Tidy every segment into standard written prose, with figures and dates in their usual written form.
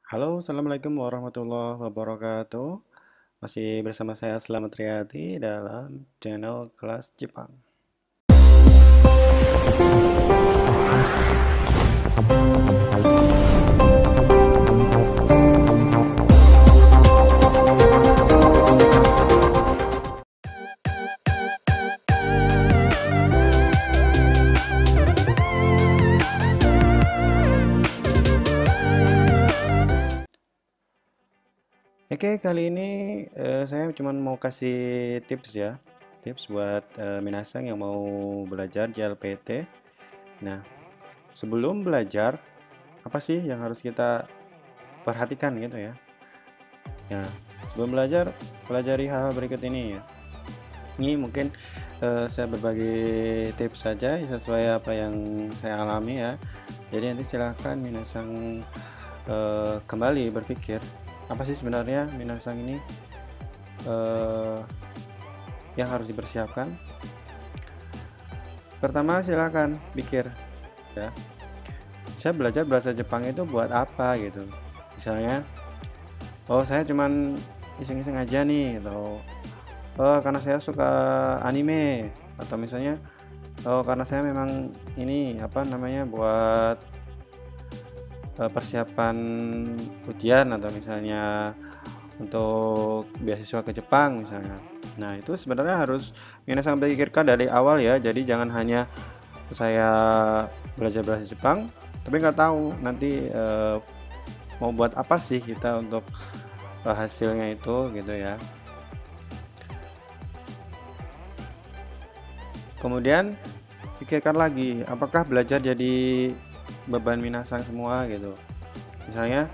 Halo, Assalamualaikum warahmatullahi wabarakatuh. Masih bersama saya Slamet Riyadi dalam channel Kelas Jepang. Oke, kali ini saya cuma mau kasih tips ya. Tips buat minasang yang mau belajar JLPT. Nah, sebelum belajar, apa sih yang harus kita perhatikan gitu ya? Ya, sebelum belajar, pelajari hal-hal berikut ini ya. Ini mungkin saya berbagi tips saja sesuai apa yang saya alami ya. Jadi nanti silahkan minasang kembali berpikir apa sih sebenarnya minasang ini yang harus dipersiapkan. Pertama silahkan pikir ya, saya belajar bahasa Jepang itu buat apa gitu. Misalnya, oh saya cuman iseng-iseng aja nih, atau oh karena saya suka anime, atau misalnya oh karena saya memang ini apa namanya buat persiapan ujian, atau misalnya untuk beasiswa ke Jepang misalnya. Nah, itu sebenarnya harus minasang pikirkan dari awal ya. Jadi jangan hanya saya belajar bahasa Jepang tapi nggak tahu nanti mau buat apa sih kita untuk hasilnya itu gitu ya. Kemudian pikirkan lagi, apakah belajar jadi beban minasang semua gitu. Misalnya,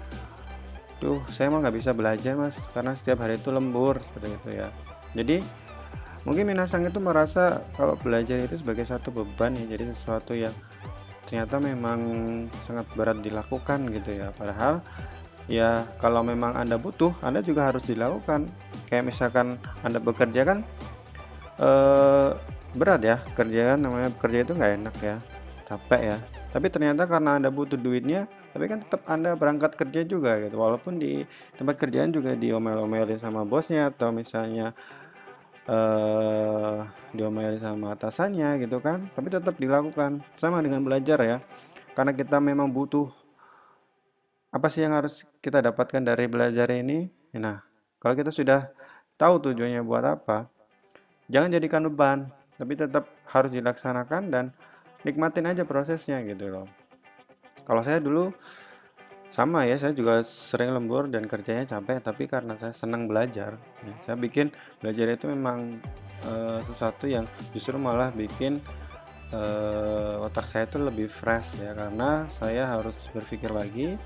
duh saya mah nggak bisa belajar mas karena setiap hari itu lembur seperti itu ya. Jadi mungkin minasang itu merasa kalau belajar itu sebagai satu beban ya, jadi sesuatu yang ternyata memang sangat berat dilakukan gitu ya. Padahal ya kalau memang Anda butuh, Anda juga harus dilakukan. Kayak misalkan Anda bekerja kan berat ya, kerja kan, namanya bekerja itu nggak enak ya, capek ya. Tapi ternyata karena Anda butuh duitnya, tapi kan tetap Anda berangkat kerja juga gitu. Walaupun di tempat kerjaan juga diomel-omelin sama bosnya, atau misalnya diomelin sama atasannya gitu kan, tapi tetap dilakukan. Sama dengan belajar ya, karena kita memang butuh apa sih yang harus kita dapatkan dari belajar ini. Nah, kalau kita sudah tahu tujuannya buat apa, jangan jadikan beban, tapi tetap harus dilaksanakan dan nikmatin aja prosesnya gitu loh. Kalau saya dulu sama ya, saya juga sering lembur dan kerjanya capek, tapi karena saya senang belajar, ya, saya bikin belajar itu memang sesuatu yang justru malah bikin otak saya itu lebih fresh ya, karena saya harus berpikir lagi,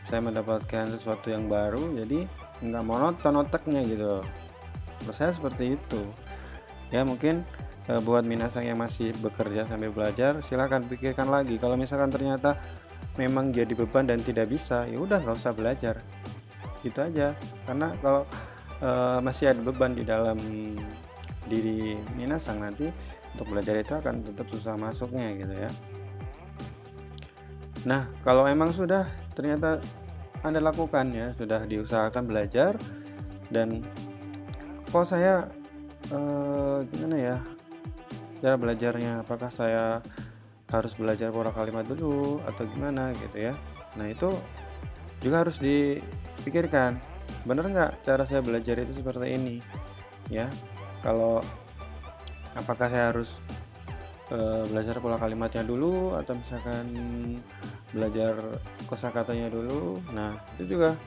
saya mendapatkan sesuatu yang baru, jadi nggak monoton otaknya gitu. Menurut saya seperti itu. Ya mungkin buat minasang yang masih bekerja sambil belajar, silakan pikirkan lagi. Kalau misalkan ternyata memang jadi beban dan tidak bisa, ya udah nggak usah belajar. Gitu aja. Karena kalau masih ada beban di dalam diri minasang, nanti untuk belajar itu akan tetap susah masuknya gitu ya. Nah, kalau emang sudah ternyata Anda lakukan ya, sudah diusahakan belajar, dan kok saya gimana ya cara belajarnya, apakah saya harus belajar pola kalimat dulu atau gimana gitu ya. Nah, itu juga harus dipikirkan, bener nggak cara saya belajar itu seperti ini ya. Kalau apakah saya harus belajar pola kalimatnya dulu, atau misalkan belajar kosakatanya dulu. Nah, itu juga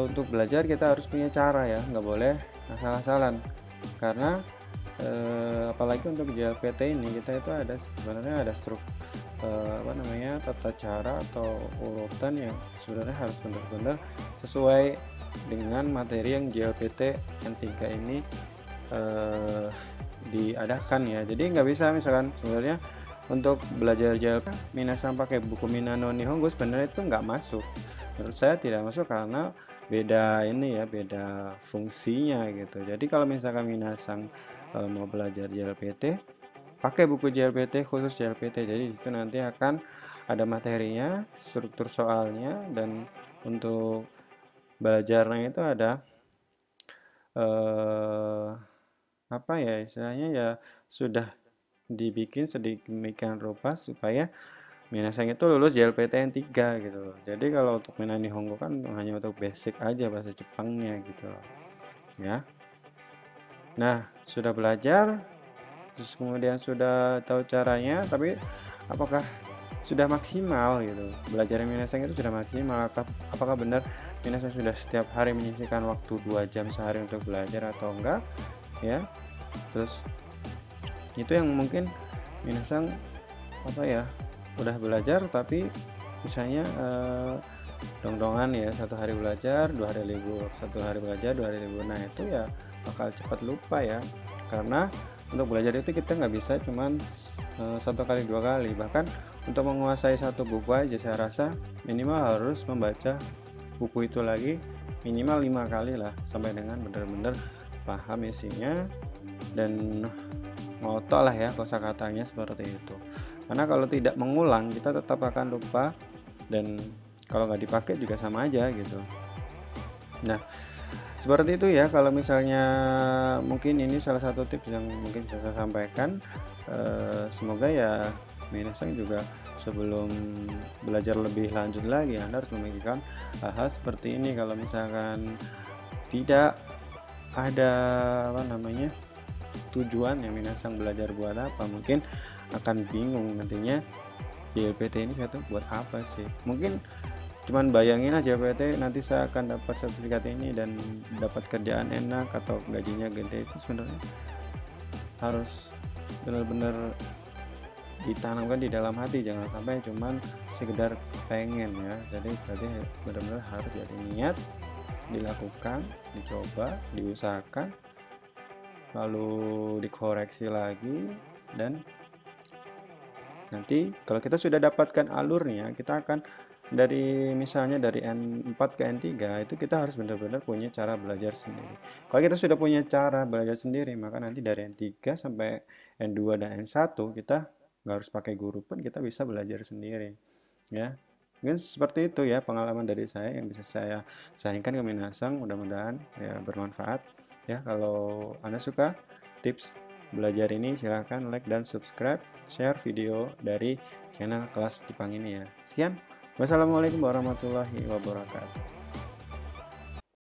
untuk belajar kita harus punya cara ya, nggak boleh asal-asalan. Karena apalagi untuk JLPT ini, kita itu ada sebenarnya ada apa namanya, tata cara atau urutan yang sebenarnya harus benar-benar sesuai dengan materi yang JLPT N3 ini diadakan ya. Jadi nggak bisa misalkan sebenarnya untuk belajar JLPT minasang pakai buku Minano Nihongo, sebenarnya itu nggak masuk. Menurut saya tidak masuk karena beda ini ya, beda fungsinya gitu. Jadi kalau misalkan minasang mau belajar JLPT, pakai buku JLPT khusus JLPT. Jadi disitu nanti akan ada materinya, struktur soalnya, dan untuk belajarnya itu ada eh, apa ya istilahnya ya, sudah dibikin sedemikian rupa supaya Minasang itu lulus JLPTN 3 gitu loh. Jadi kalau untuk Minnan Nihongo kan hanya untuk basic aja bahasa Jepangnya gitu loh. Ya. Nah, sudah belajar, terus kemudian sudah tahu caranya, tapi apakah sudah maksimal gitu? Belajar Minasang itu sudah maksimal? Apakah benar Minasang sudah setiap hari menyisihkan waktu 2 jam sehari untuk belajar atau enggak? Ya. Terus itu yang mungkin Minasang apa ya, udah belajar tapi misalnya dong-dongan ya, 1 hari belajar 2 hari libur, 1 hari belajar 2 hari libur. Nah itu ya bakal cepat lupa ya, karena untuk belajar itu kita nggak bisa cuman 1 kali 2 kali. Bahkan untuk menguasai satu buku aja saya rasa minimal harus membaca buku itu lagi minimal 5 kali lah, sampai dengan benar-benar paham isinya dan ngotot lah ya kosakatanya seperti itu. Karena kalau tidak mengulang kita tetap akan lupa, dan kalau nggak dipakai juga sama aja gitu. Nah seperti itu ya, kalau misalnya mungkin ini salah satu tips yang mungkin bisa saya sampaikan. Semoga ya Minasang juga sebelum belajar lebih lanjut lagi Anda harus memikirkan hal-hal seperti ini. Kalau misalkan tidak ada apa namanya tujuan yang Minasang belajar buat apa, mungkin akan bingung nantinya JLPT ini satu buat apa sih. Mungkin cuman bayangin aja PT nanti saya akan dapat sertifikat ini dan dapat kerjaan enak atau gajinya gede. Itu sebenarnya harus benar-benar ditanamkan di dalam hati, jangan sampai cuman sekedar pengen ya. Jadi berarti benar-benar harus jadi niat, dilakukan, dicoba, diusahakan, lalu dikoreksi lagi, dan nanti kalau kita sudah dapatkan alurnya, kita akan dari misalnya dari N4 ke N3 itu kita harus benar-benar punya cara belajar sendiri. Kalau kita sudah punya cara belajar sendiri, maka nanti dari N3 sampai N2 dan N1 kita nggak harus pakai guru pun kita bisa belajar sendiri ya. Mungkin seperti itu ya pengalaman dari saya yang bisa saya sampaikan ke Minasang, mudah-mudahan ya bermanfaat ya. Kalau Anda suka tips belajar ini silahkan like dan subscribe, share video dari channel kelas Jepang ini ya. Sekian, wassalamualaikum warahmatullahi wabarakatuh.